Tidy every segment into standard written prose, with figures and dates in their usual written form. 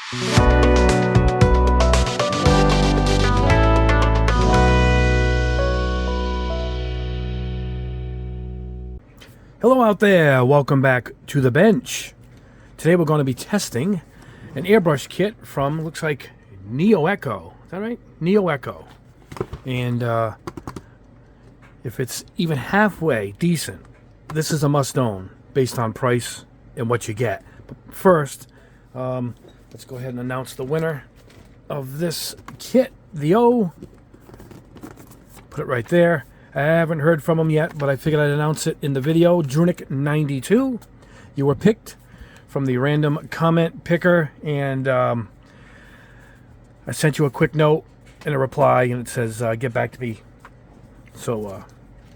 Hello out there, welcome back to the bench. Today we're going to be testing an airbrush kit from, looks like, Neo Echo. Is that right? Neo Echo. And if it's even halfway decent, this is a must-own based on price and what you get. But first, let's go ahead and announce the winner of this kit, the O. Put it right there. I haven't heard from him yet, but I figured I'd announce it in the video. Drunic92, you were picked from the random comment picker, and I sent you a quick note and a reply, and it says get back to me. So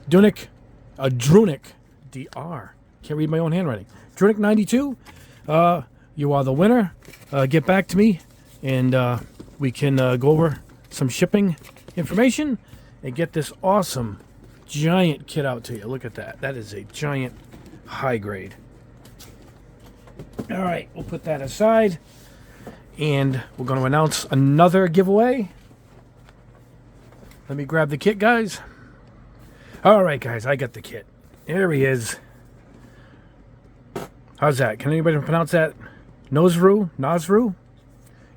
Drunic, DR, can't read my own handwriting. Drunic92, you are the winner. Get back to me, and we can go over some shipping information and get this awesome giant kit out to you. Look at that. That is a giant high grade. All right, we'll put that aside, and we're going to announce another giveaway. Let me grab the kit, guys. All right, guys, I got the kit. There he is. How's that? Can anybody pronounce that? Nosru?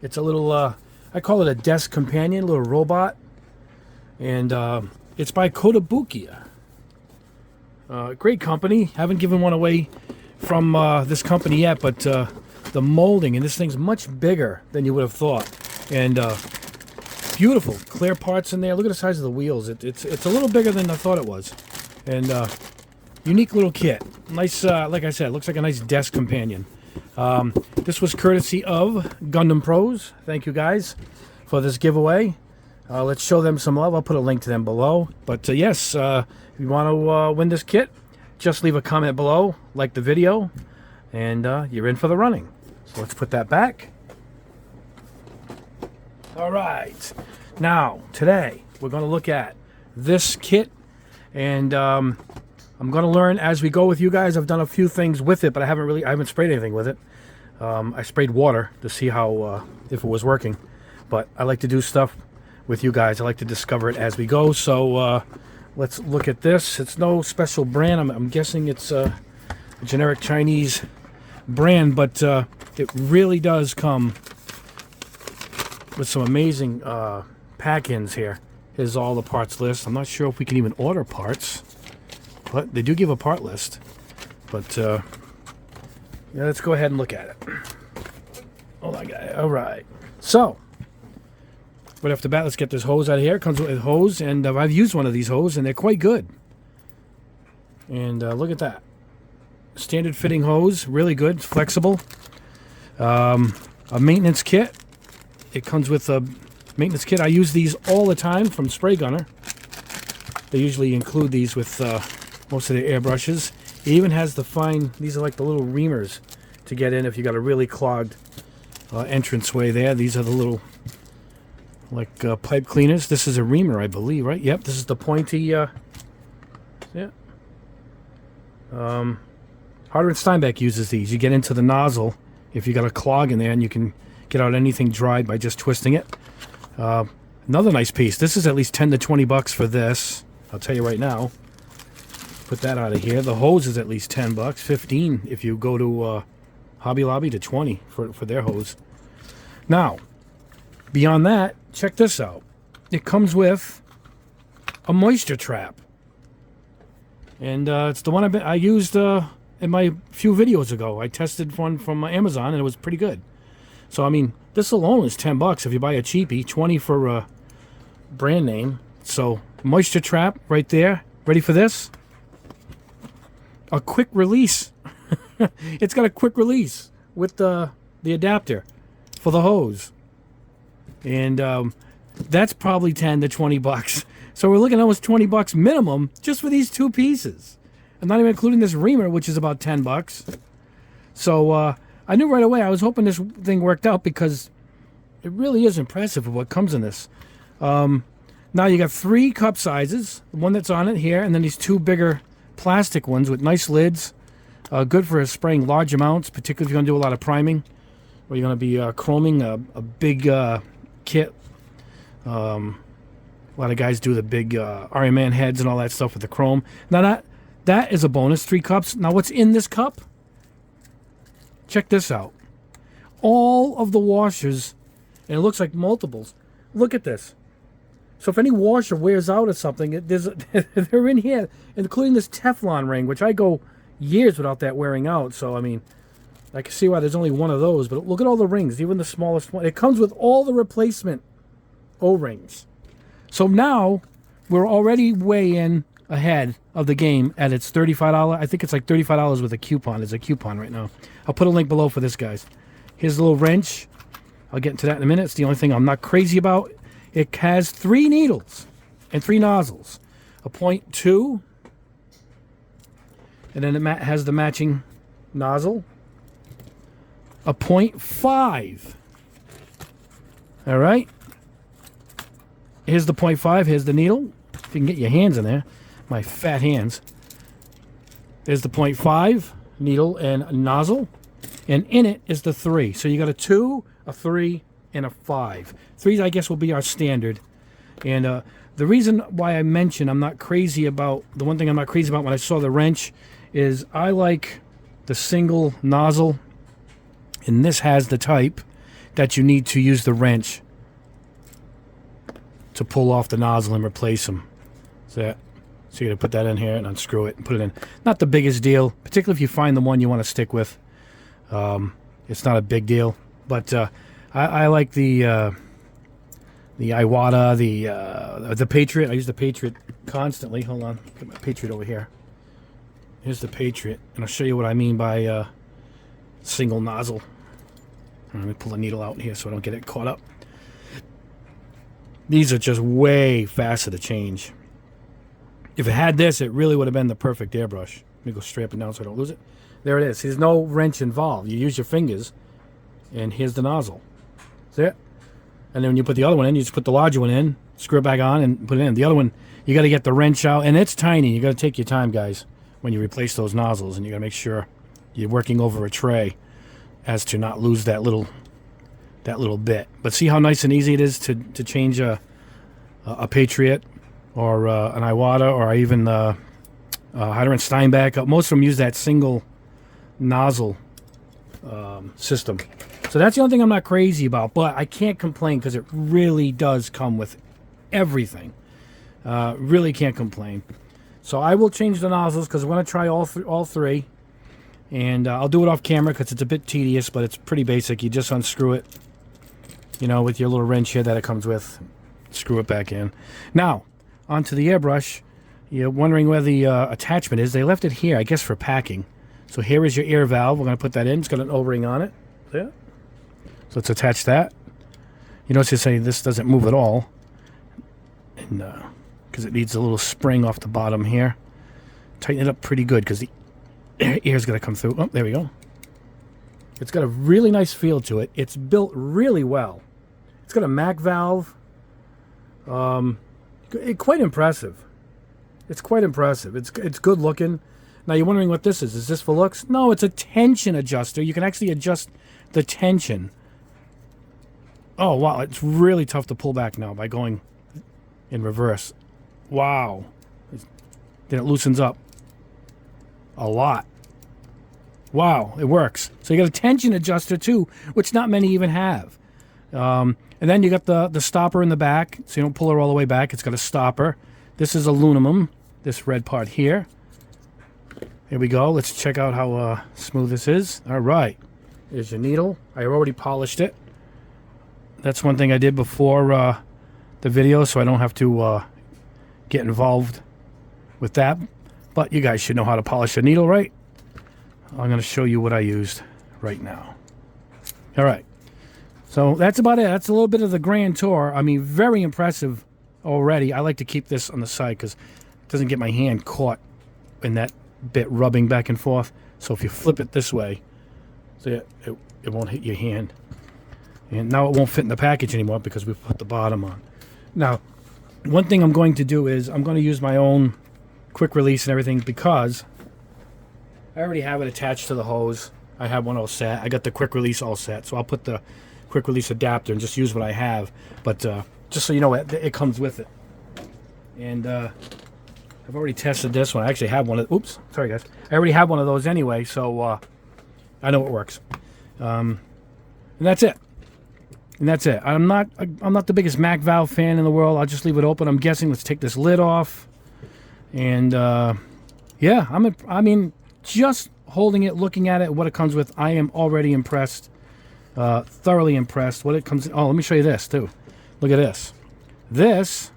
It's a little, I call it a desk companion, a little robot. And it's by Kotobukiya. Great company. Haven't given one away from this company yet, but the molding, and this thing's much bigger than you would have thought. And beautiful, clear parts in there. Look at the size of the wheels. It's a little bigger than I thought it was. And unique little kit. Nice, like I said, looks like a nice desk companion. This was courtesy of Gundam Pros. Thank you guys for this giveaway. Let's show them some love. I'll put a link to them below. But yes, if you want to win this kit, just leave a comment below, like the video, and you're in for the running. So let's put that back. All right. Now, today, we're going to look at this kit, and I'm going to learn as we go with you guys. I've done a few things with it, but I haven't sprayed anything with it. I sprayed water to see how, if it was working. But I like to do stuff with you guys. I like to discover it as we go. So let's look at this. It's no special brand. I'm guessing it's a generic Chinese brand, but it really does come with some amazing pack-ins here. Here's all the parts list. I'm not sure if we can even order parts, but they do give a part list. But yeah, let's go ahead and look at it. Hold on, guys. All right. So right off the bat, let's get this hose out of here. It comes with a hose, and I've used one of these hoses, and they're quite good. And look at that. Standard fitting hose, really good, flexible. A maintenance kit. It comes with a maintenance kit. I use these all the time from Spray Gunner. They usually include these with most of their airbrushes. It even has the fine, these are like the little reamers to get in if you got a really clogged entranceway there. These are the little like pipe cleaners. This is a reamer, I believe, right? Yep, this is the pointy, yeah. Harder and Steinbeck uses these. You get into the nozzle if you got a clog in there, and you can get out anything dried by just twisting it. Another nice piece. This is at least 10 to 20 bucks for this. I'll tell you right now. Put that out of here. The hose is at least 10 bucks, 15 if you go to Hobby Lobby, to 20 for their hose. Now, beyond that, check this out. It comes with a moisture trap, and it's the one I used in my few videos ago. I tested one from Amazon, and it was pretty good. So I mean, this alone is 10 bucks if you buy a cheapie, 20 for a brand name. So moisture trap right there. Ready for this? A quick release. It's got a quick release with the adapter for the hose. And that's probably 10 to 20 bucks. So we're looking at almost 20 bucks minimum just for these two pieces. I'm not even including this reamer, which is about 10 bucks. So I knew right away. I was hoping this thing worked out because it really is impressive what comes in this. Now you got 3 cup sizes. The one that's on it here, and then these 2 bigger plastic ones with nice lids. Good for spraying large amounts, particularly if you're going to do a lot of priming. where you're going to be chroming a big kit. A lot of guys do the big Iron Man heads and all that stuff with the chrome. Now that is a bonus, 3 cups. Now what's in this cup? Check this out. All of the washers, and it looks like multiples. Look at this. So if any washer wears out or something, they're in here, including this Teflon ring, which I go years without that wearing out. So, I mean, I can see why there's only one of those. But look at all the rings, even the smallest one. It comes with all the replacement O-rings. So now we're already way in ahead of the game at its $35. I think it's like $35 with a coupon. There's a coupon right now. I'll put a link below for this, guys. Here's the little wrench. I'll get into that in a minute. It's the only thing I'm not crazy about. It has 3 needles and 3 nozzles. A 0.2. And then it has the matching nozzle. A 0.5. All right. Here's the 0.5. Here's the needle. If you can get your hands in there. My fat hands. There's the 0.5 needle and nozzle. And in it is the 3. So you got a 2, a 3, and a 5. 3, I guess, will be our standard. And the reason why I mentioned I'm not crazy about, the one thing I'm not crazy about when I saw the wrench is I like the single nozzle. And this has the type that you need to use the wrench to pull off the nozzle and replace them. So you're going to put that in here and unscrew it and put it in. Not the biggest deal, particularly if you find the one you want to stick with. It's not a big deal. But I like the Iwata, the Patriot. I use the Patriot constantly. Hold on. Get my Patriot over here. Here's the Patriot. And I'll show you what I mean by single nozzle. Let me pull the needle out here so I don't get it caught up. These are just way faster to change. If it had this, it really would have been the perfect airbrush. Let me go straight up and down so I don't lose it. There it is. There's no wrench involved. You use your fingers, and here's the nozzle. See it? And then when you put the other one in, you just put the larger one in, screw it back on, and put it in. The other one, you got to get the wrench out, and it's tiny. You got to take your time, guys, when you replace those nozzles, and you got to make sure you're working over a tray as to not lose that little bit. But see how nice and easy it is to change a Patriot or an Iwata or even Heider and Steinbeck. Most of them use that single nozzle system. So that's the only thing I'm not crazy about, but I can't complain because it really does come with everything. Really can't complain. So I will change the nozzles because I want to try all 3. And I'll do it off camera because it's a bit tedious, but it's pretty basic. You just unscrew it, you know, with your little wrench here that it comes with. Screw it back in. Now, onto the airbrush. You're wondering where the attachment is. They left it here, I guess, for packing. So here is your air valve. We're going to put that in. It's got an O-ring on it. There. So let's attach that. You notice you say this doesn't move at all. And because it needs a little spring off the bottom here. Tighten it up pretty good because the air's going to come through. Oh, there we go. It's got a really nice feel to it. It's built really well. It's got a Mac valve. Quite impressive. It's quite impressive. It's good looking. Now you're wondering what this is. Is this for looks? No, it's a tension adjuster. You can actually adjust the tension. Oh, wow. It's really tough to pull back now by going in reverse. Wow. Then it loosens up a lot. Wow, it works. So you got a tension adjuster too, which not many even have. And then you got the stopper in the back, so you don't pull her all the way back. It's got a stopper. This is aluminum, this red part here. Here we go. Let's check out how smooth this is. All right. There's your needle. I already polished it. That's one thing I did before the video, so I don't have to get involved with that. But you guys should know how to polish a needle, right? I'm going to show you what I used right now. All right. So that's about it. That's a little bit of the grand tour. I mean, very impressive already. I like to keep this on the side because it doesn't get my hand caught in that bit rubbing back and forth. So if you flip it this way, see it won't hit your hand. And now it won't fit in the package anymore because we've put the bottom on. Now, one thing I'm going to do is I'm going to use my own quick release and everything because I already have it attached to the hose. I have one all set. I got the quick release all set, so I'll put the quick release adapter and just use what I have. But just so you know, it comes with it. And I've already tested this one. I actually have one of. Oops, sorry guys. I already have one of those anyway, so I know it works. And that's it. And that's it. I'm not the biggest Mac valve fan in the world. I'll just leave it open. I'm guessing. Let's take this lid off. And yeah, I mean, just holding it, looking at it, what it comes with, I am already impressed. Thoroughly impressed. What it comes. Oh, let me show you this too. Look at this. This.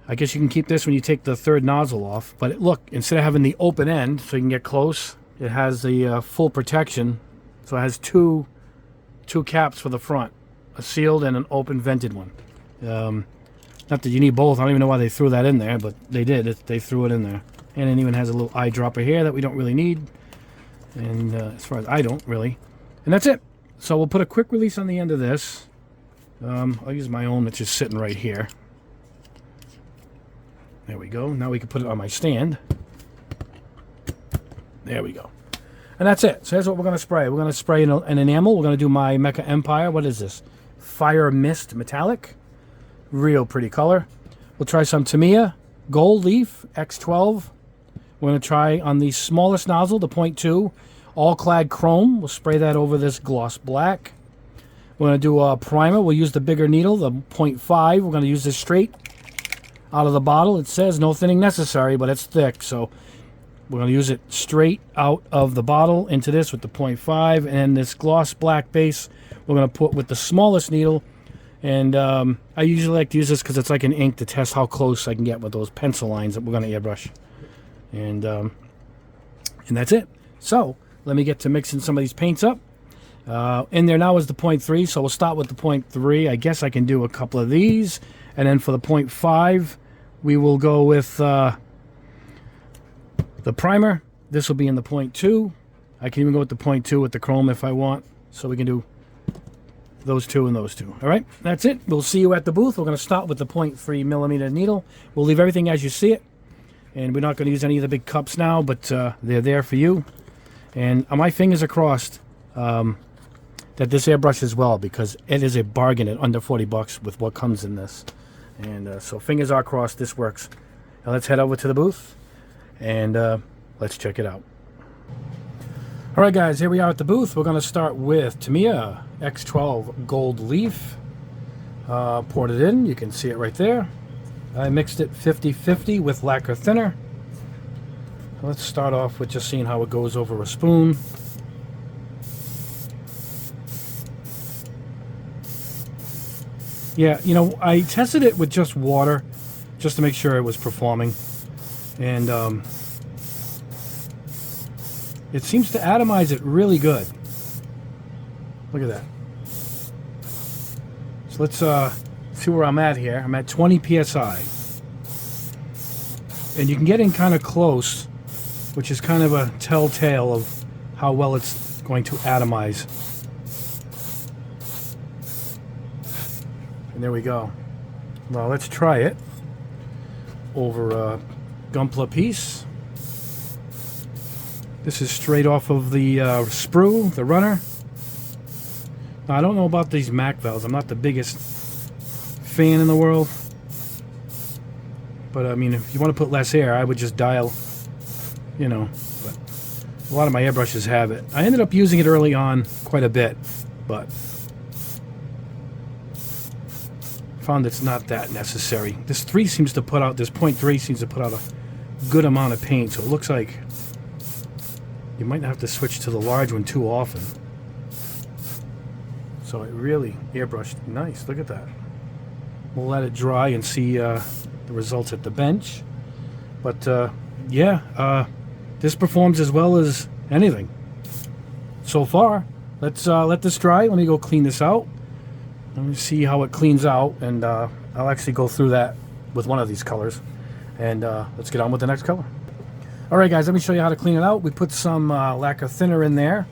I guess you can keep this when you take the third nozzle off. But look, instead of having the open end, so you can get close, it has the full protection. So it has two caps for the front, a sealed and an open vented one. Not that you need both. I don't even know why they threw that in there, but they did. They threw it in there. And it even has a little eyedropper here that we don't really need. And as far as I don't really. And that's it. So we'll put a quick release on the end of this. I'll use my own, that's just sitting right here. There we go. Now we can put it on my stand. There we go. And that's it. So here's what we're going to spray. We're going to spray an enamel. We're going to do my Mecha Empire. What is this? Fire Mist Metallic. Real pretty color. We'll try some Tamiya Gold Leaf X12. We're going to try on the smallest nozzle, the 0.2, all Clad Chrome. We'll spray that over this gloss black. We're going to do a primer. We'll use the bigger needle, the 0.5. We're going to use this straight out of the bottle. It says no thinning necessary, but it's thick, so we're going to use it straight out of the bottle into this with the 0.5, and this gloss black base we're going to put with the smallest needle. And I usually like to use this because it's like an ink to test how close I can get with those pencil lines that we're going to airbrush. And that's it. So let me get to mixing some of these paints up. In there now is the 0.3, so we'll start with the 0.3. I guess I can do a couple of these, and then for the 0.5 we will go with the primer. This will be in the 0.2. I can even go with the 0.2 with the chrome if I want, so we can do those two and those two. All right, that's it. We'll see you at the booth. We're going to start with the 0.3 millimeter needle. We'll leave everything as you see it, and we're not going to use any of the big cups now, but they're there for you. And my fingers are crossed that this airbrush is well, because it is a bargain at under 40 bucks with what comes in this. And so fingers are crossed this works. Now let's head over to the booth and let's check it out. All right guys, here we are at the booth. We're going to start with Tamiya X12 Gold Leaf. Poured it in, you can see it right there. I mixed it 50-50 with lacquer thinner. Let's start off with just seeing how it goes over a spoon. Yeah, you know, I tested it with just water just to make sure it was performing. And it seems to atomize it really good. Look at that. So let's see where I'm at here. I'm at 20 psi. And you can get in kind of close, which is kind of a telltale of how well it's going to atomize. And there we go. Well, let's try it over a Gunpla piece. This is straight off of the sprue, the runner. Now, I don't know about these Mac valves. I'm not the biggest fan in the world. But, I mean, if you want to put less air, I would just dial, you know. But a lot of my airbrushes have it. I ended up using it early on quite a bit, but found it's not that necessary. This 3 seems to put out, this 0.3 seems to put out a good amount of paint, so it looks like you might have to switch to the large one too often. So it really airbrushed nice. Look at that. We'll let it dry and see the results at the bench. But yeah, this performs as well as anything so far. Let's let this dry. Let me go clean this out. Let me see how it cleans out, and I'll actually go through that with one of these colors. And let's get on with the next color. Alright guys, let me show you how to clean it out. We put some lacquer thinner in there,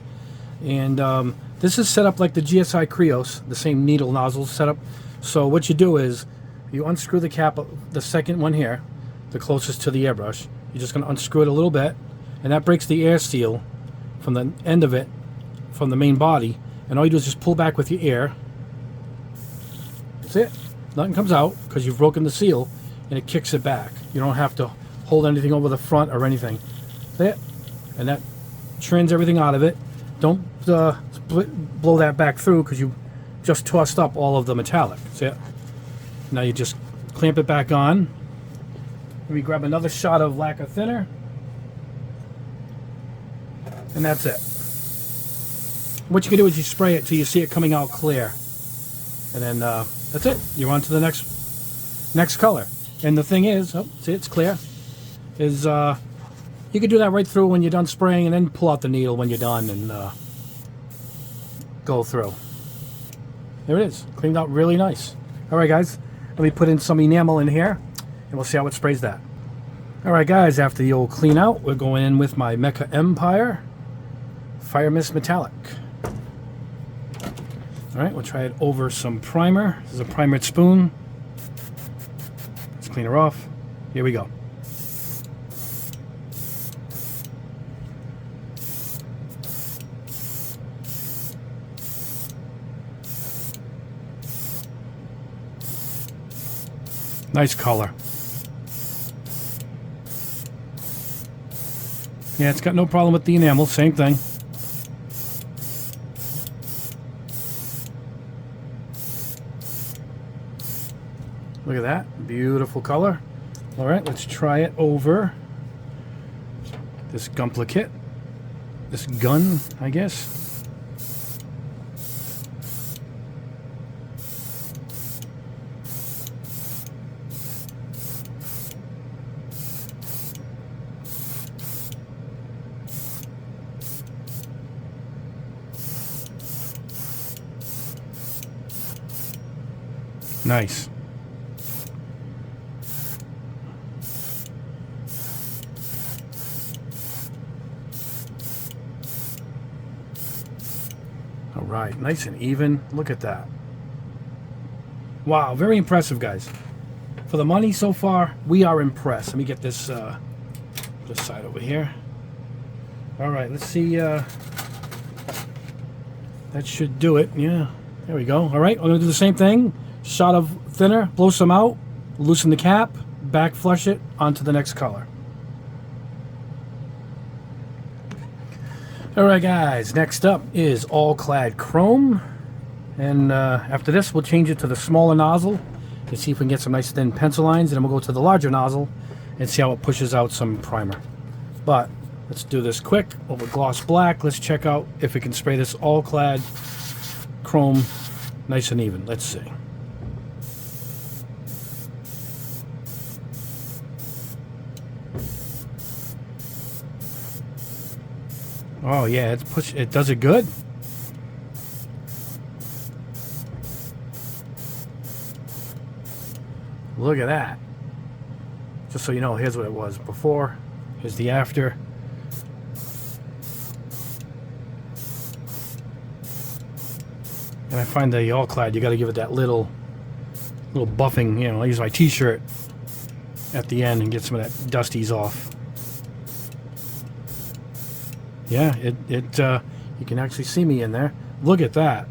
and this is set up like the GSI Krios, the same needle nozzle setup. So what you do is you unscrew the cap, the second one here, the closest to the airbrush. You're just going to unscrew it a little bit, and that breaks the air seal from the end of it, from the main body, and all you do is just pull back with your air. That's it. Nothing comes out because you've broken the seal, and it kicks it back. You don't have to hold anything over the front or anything. That's it. And that trims everything out of it. Don't blow that back through because you just tossed up all of the metallic. That's it. Now you just clamp it back on. Let me grab another shot of lacquer thinner. And that's it. What you can do is you spray it till you see it coming out clear. And then that's it. You're on to the next color. And the thing is, oh, see, it's clear, is you can do that right through when you're done spraying, and then pull out the needle when you're done and go through. There it is. Cleaned out really nice. All right, guys. Let me put in some enamel in here, and we'll see how it sprays that. All right, guys. After the old clean out, we're going in with my Mecha Empire Fire Mist Metallic. All right, we'll try it over some primer. This is a primered spoon. Let's clean her off. Here we go. Nice color. Yeah, it's got no problem with the enamel. Same thing. Look at that. Beautiful color. All right, let's try it over this Gunpla. This gun, I guess. Nice. All right, nice and even. Look at that. Wow, very impressive, guys. For the money so far, we are impressed. Let me get this side over here. All right, let's see. That should do it. Yeah, there we go. All right, we're gonna do the same thing. Shot of thinner, blow some out, loosen the cap, back flush it onto the next color. Alright guys, next up is all Clad Chrome, and after this we'll change it to the smaller nozzle to see if we can get some nice thin pencil lines, and then we'll go to the larger nozzle and see how it pushes out some primer. But let's do this quick over gloss black. Let's check out if we can spray this all Clad Chrome nice and even. Let's see. Oh yeah, it does it good. Look at that. Just so you know, here's what it was before. Here's the after. And I find the all Clad, you got to give it that little buffing. You know, I use my T-shirt at the end and get some of that dusties off. Yeah, you can actually see me in there. Look at that.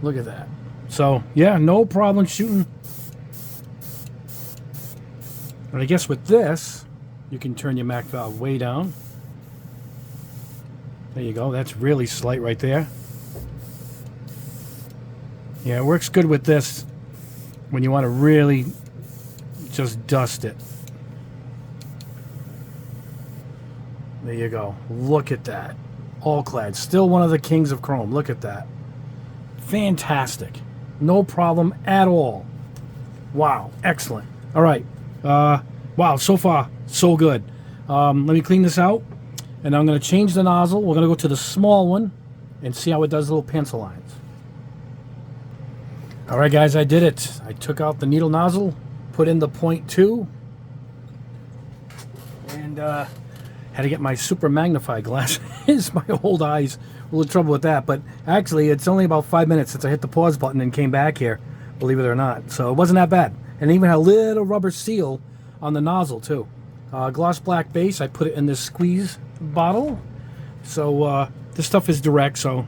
Look at that. So, yeah, no problem shooting. And I guess with this, you can turn your Mac valve way down. There you go. That's really slight right there. Yeah, it works good with this when you want to really just dust it. There you go. Look at that. All Clad. Still one of the kings of chrome. Look at that. Fantastic. No problem at all. Wow. Excellent. All right. Wow. So far, so good. Let me clean this out. And I'm going to change the nozzle. We're going to go to the small one and see how it does little pencil lines. All right, guys. I did it. I took out the needle nozzle, put in the 0.2, and had to get my super magnifying glasses. My old eyes, a little trouble with that. But actually, it's only about 5 minutes since I hit the pause button and came back here, believe it or not. So it wasn't that bad. And even had a little rubber seal on the nozzle, too. Gloss black base, I put it in this squeeze bottle. So this stuff is direct, so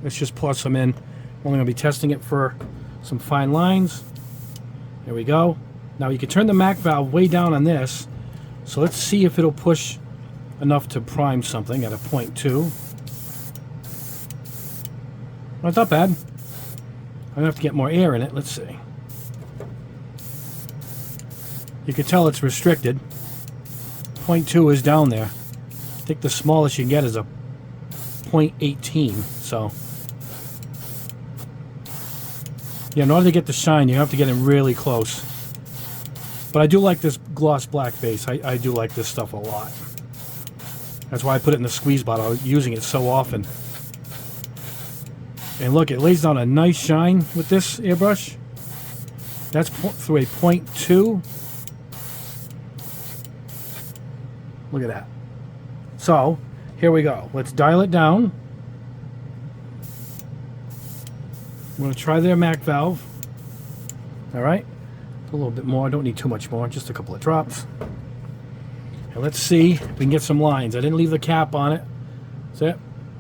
let's just plus them in. I'm only going to be testing it for some fine lines. There we go. Now you can turn the MAC valve way down on this. So let's see if it'll push enough to prime something at a 0.2. Well, it's not bad. I'm going to have to get more air in it. Let's see. You can tell it's restricted. 0.2 is down there. I think the smallest you can get is a 0.18. So, yeah, in order to get the shine, you have to get in really close. But I do like this gloss black base. I do like this stuff a lot. That's why I put it in the squeeze bottle. I was using it so often. And look, it lays down a nice shine with this airbrush. That's through a 0.2. Look at that. So, here we go. Let's dial it down. I'm going to try their MAC valve. Alright. A little bit more. I don't need too much more. Just a couple of drops. And let's see if we can get some lines. I didn't leave the cap on it. See it?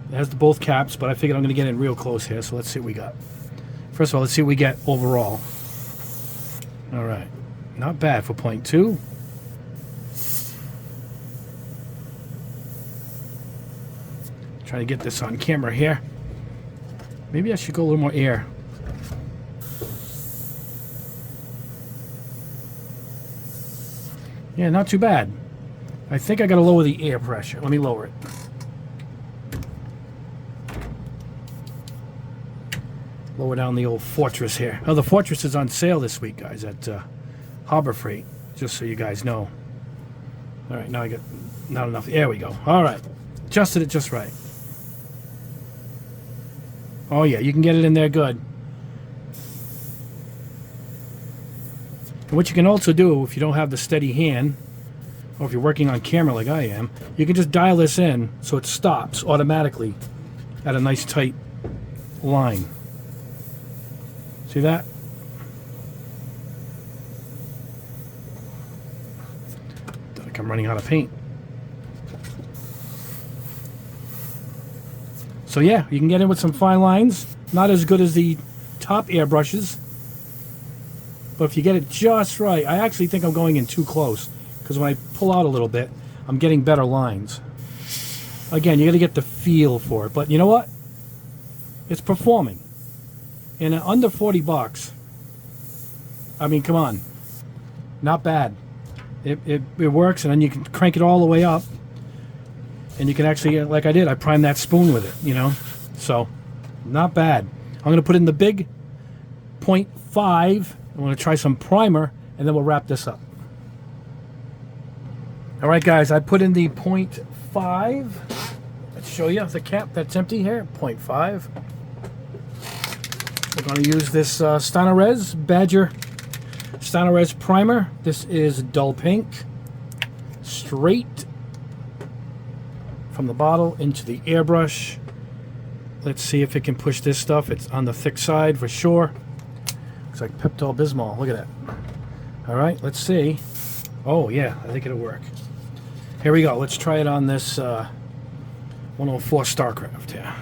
It has both caps, but I figured I'm going to get in real close here. So let's see what we got. First of all, let's see what we get overall. Alright. Not bad for 0.2. Trying to get this on camera here. Maybe I should go a little more air. Yeah, not too bad. I think I gotta lower the air pressure. Let me lower it. Lower down the old Fortress here. Oh, the Fortress is on sale this week, guys, at Harbor Freight. Just so you guys know. All right, now I got not enough. There we go. All right, adjusted it just right. Oh yeah, you can get it in there good. And what you can also do, if you don't have the steady hand, or if you're working on camera like I am, you can just dial this in so it stops automatically at a nice tight line. See that? Like I'm running out of paint. So yeah, you can get in with some fine lines. Not as good as the top airbrushes, but if you get it just right, I actually think I'm going in too close, because when I pull out a little bit, I'm getting better lines. Again, you got to get the feel for it, but you know what? It's performing. And at under 40 bucks, I mean, come on, not bad. It works, and then you can crank it all the way up. And you can actually, like I did, I primed that spoon with it, you know? So, not bad. I'm going to put in the big 0.5. I'm going to try some primer, and then we'll wrap this up. All right, guys, I put in the 0.5. Let's show you the cap that's empty here, 0.5. We're going to use this Stynylrez Badger Stynylrez primer. This is dull pink. Straight from the bottle into the airbrush. Let's see if it can push this stuff. It's on the thick side for sure. Looks like Pepto-Bismol. Look at that. All right, let's see. Oh yeah, I think it'll work. Here we go. Let's try it on this 104 Starcraft here.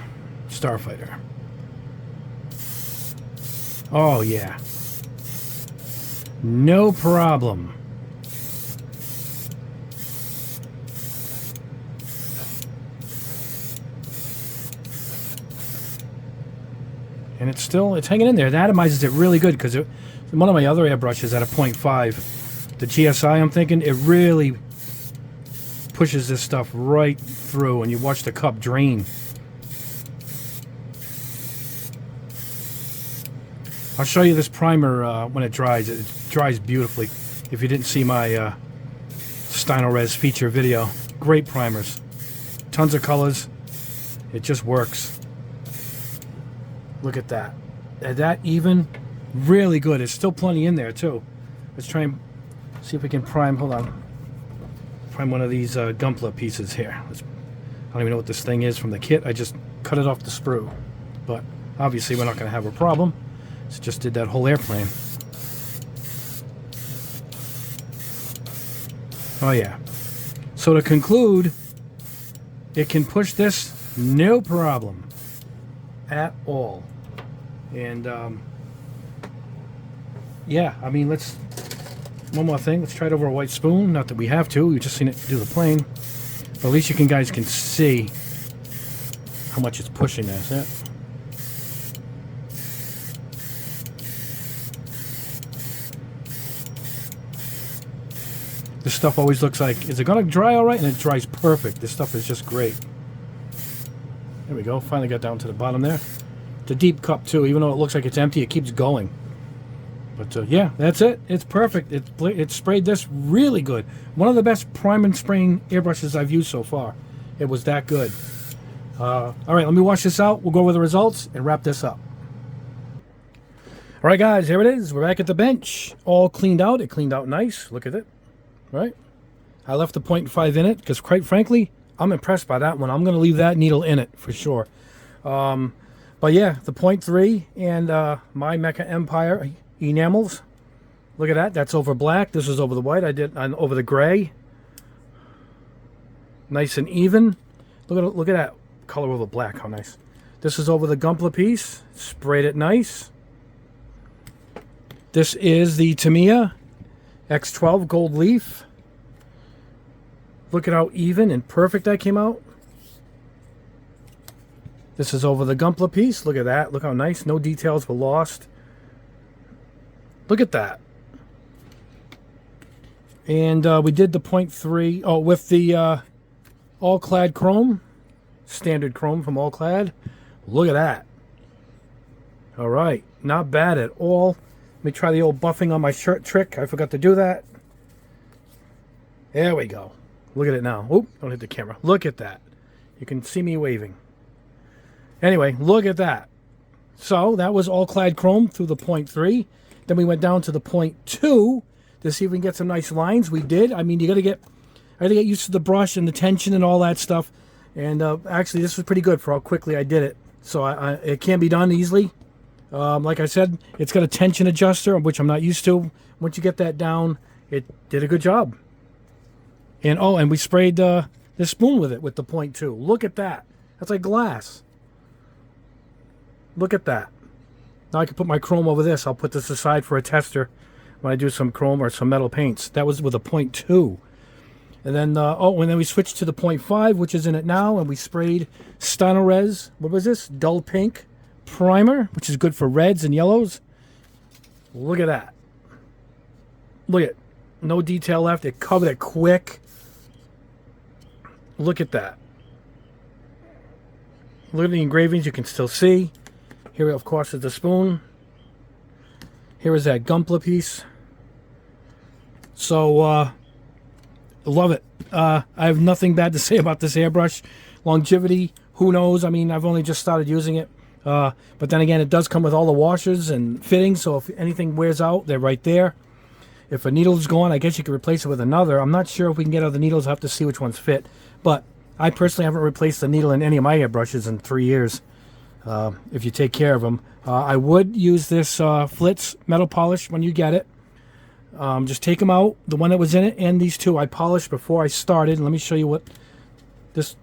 Starfighter. Oh yeah. No problem. And it's hanging in there. It atomizes it really good, because one of my other airbrushes at a 0.5, the GSI, I'm thinking, it really pushes this stuff right through, and you watch the cup drain. I'll show you this primer when it dries. It dries beautifully. If you didn't see my Stynylrez feature video, great primers. Tons of colors. It just works. Look at that. Is that even? Really good. There's still plenty in there too. Let's try and see if we can prime. Hold on. Prime one of these Gunpla pieces here. I don't even know what this thing is from the kit. I just cut it off the sprue. But obviously we're not going to have a problem. So just did that whole airplane. Oh yeah. So to conclude, it can push this No problem at all. And yeah, I mean, let's, one more thing, let's try it over a white spoon. Not that we have to, we've just seen it do the plane, but at least you guys can see how much it's pushing this. Yeah. This stuff always looks like, is it gonna dry all right? And it dries perfect. This stuff is just great. There we go, finally got down to the bottom there. It's a deep cup too, even though it looks like it's empty, it keeps going. But yeah, that's it. It's perfect. It sprayed this really good. One of the best prime and spraying airbrushes I've used so far. It was that good. All right, let me wash this out. We'll go over the results and wrap this up. All right, guys, here it is. We're back at the bench. All cleaned out. It cleaned out nice. Look at it. Right? I left the 0.5 in it because, quite frankly, I'm impressed by that one. I'm going to leave that needle in it for sure. But yeah, the 0.3 and my Mecha Empire enamels. Look at that. That's over black. This is over the white. I did over the gray. Nice and even. Look at that color over black. How nice. This is over the Gunpla piece. Sprayed it nice. This is the Tamiya X12 Gold Leaf. Look at how even and perfect that came out. This is over the Gunpla piece. Look at that. Look how nice. No details were lost. Look at that. And we did the 0.3. Oh, with the all Clad Chrome. Standard Chrome from all Clad. Look at that. All right. Not bad at all. Let me try the old buffing on my shirt trick. I forgot to do that. There we go. Look at it now. Oop, don't hit the camera. Look at that. You can see me waving. Anyway, look at that. So that was all Clad Chrome through the 0.3. Then we went down to the 0.2 to see if we can get some nice lines. We did. I mean, I got to get used to the brush and the tension and all that stuff. And actually, this was pretty good for how quickly I did it. So it can be done easily. Like I said, it's got a tension adjuster, which I'm not used to. Once you get that down, it did a good job. And oh, and we sprayed this spoon with it with the 0.2. Look at that. That's like glass. Look at that. Now I can put my chrome over this. I'll put this aside for a tester when I do some chrome or some metal paints. That was with a 0.2. And then, and then we switched to the 0.5, which is in it now, and we sprayed Stynorez, what was this? Dull Pink Primer, which is good for reds and yellows. Look at that. Look at it. No detail left. It covered it quick. Look at that. Look at the engravings you can still see. Here, of course, is the spoon. Here is that Gunpla piece. So, love it. I have nothing bad to say about this airbrush. Longevity, who knows? I mean, I've only just started using it. But then again, it does come with all the washers and fittings, so if anything wears out, they're right there. If a needle's gone, I guess you could replace it with another. I'm not sure if we can get other needles. I'll have to see which ones fit. But I personally haven't replaced the needle in any of my airbrushes in 3 years. If you take care of them. I would use this Flitz metal polish when you get it. Just take them out, the one that was in it and these two I polished before I started. Let me show you what this,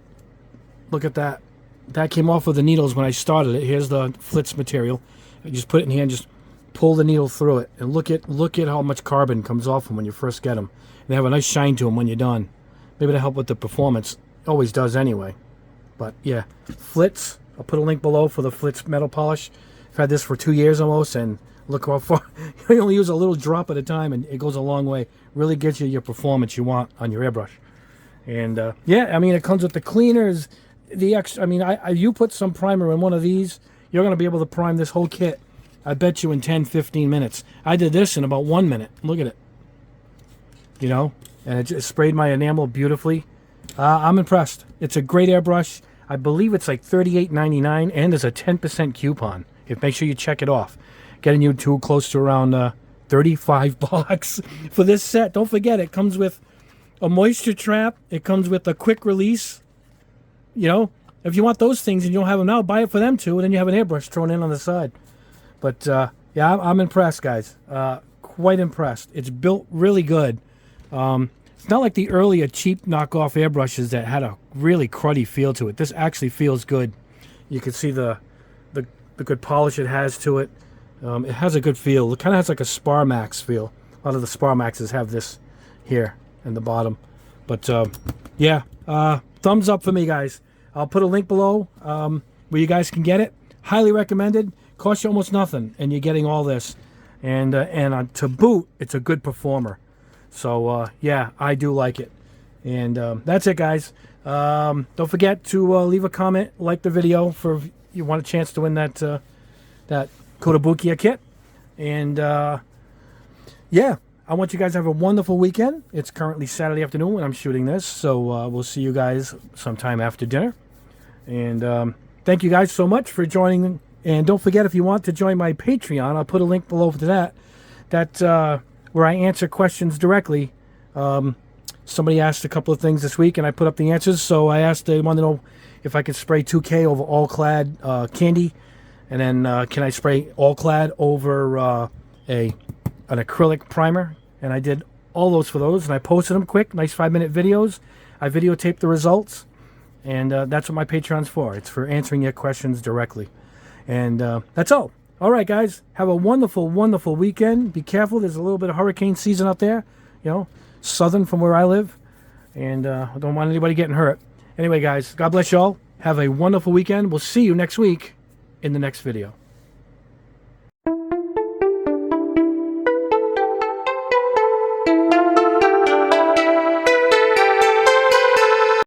look at that. That came off of the needles when I started it. Here's the Flitz material. I just put it in here and just pull the needle through it. And look at how much carbon comes off them when you first get them. And they have a nice shine to them when you're done. Maybe to help with the performance. Always does anyway. But yeah, Flitz. I'll put a link below for the Flitz metal polish. I've had this for 2 years almost, and look how far. You only use a little drop at a time, and it goes a long way. Really gets you your performance you want on your airbrush. And yeah, I mean, it comes with the cleaners, the extra. I mean, you put some primer in one of these, you're going to be able to prime this whole kit. I bet you in 10-15 minutes. I did this in about 1 minute. Look at it. You know, and it just sprayed my enamel beautifully. I'm impressed. It's a great airbrush. I believe it's like $38.99, and there's a 10% coupon. Make sure you check it off. Getting you to close to around $35 for this set. Don't forget, it comes with a moisture trap. It comes with a quick release. You know, if you want those things and you don't have them now, buy it for them too, and then you have an airbrush thrown in on the side. But yeah, I'm impressed, guys. Quite impressed. It's built really good. It's not like the earlier cheap knockoff airbrushes that had a really cruddy feel to it. This actually feels good. You can see the good polish it has to it. It has a good feel. It kind of has like a Spar Max feel. A lot of the Spar Maxes have this here in the bottom. But yeah, thumbs up for me, guys. I'll put a link below where you guys can get it. Highly recommended. Costs you almost nothing, and you're getting all this. And to boot, it's a good performer. So yeah, I do like it. And that's it, guys. Don't forget to leave a comment, like the video for if you want a chance to win that that Kotobukiya kit. And yeah, I want you guys to have a wonderful weekend. It's currently Saturday afternoon when I'm shooting this, so we'll see you guys sometime after dinner. And thank you guys so much for joining. And don't forget, if you want to join my Patreon, I'll put a link below to that. Where I answer questions directly. Somebody asked a couple of things this week, and I put up the answers. So I asked, they wanted to know if I could spray 2K over all Clad candy, and then can I spray all Clad over an acrylic primer? And I did all those for those, and I posted them quick, nice 5-minute videos. I videotaped the results, and that's what my Patreon's for. It's for answering your questions directly. And that's all. All right, guys, have a wonderful, wonderful weekend. Be careful. There's a little bit of hurricane season up there, you know, southern from where I live. And I don't want anybody getting hurt. Anyway, guys, God bless y'all. Have a wonderful weekend. We'll see you next week in the next video.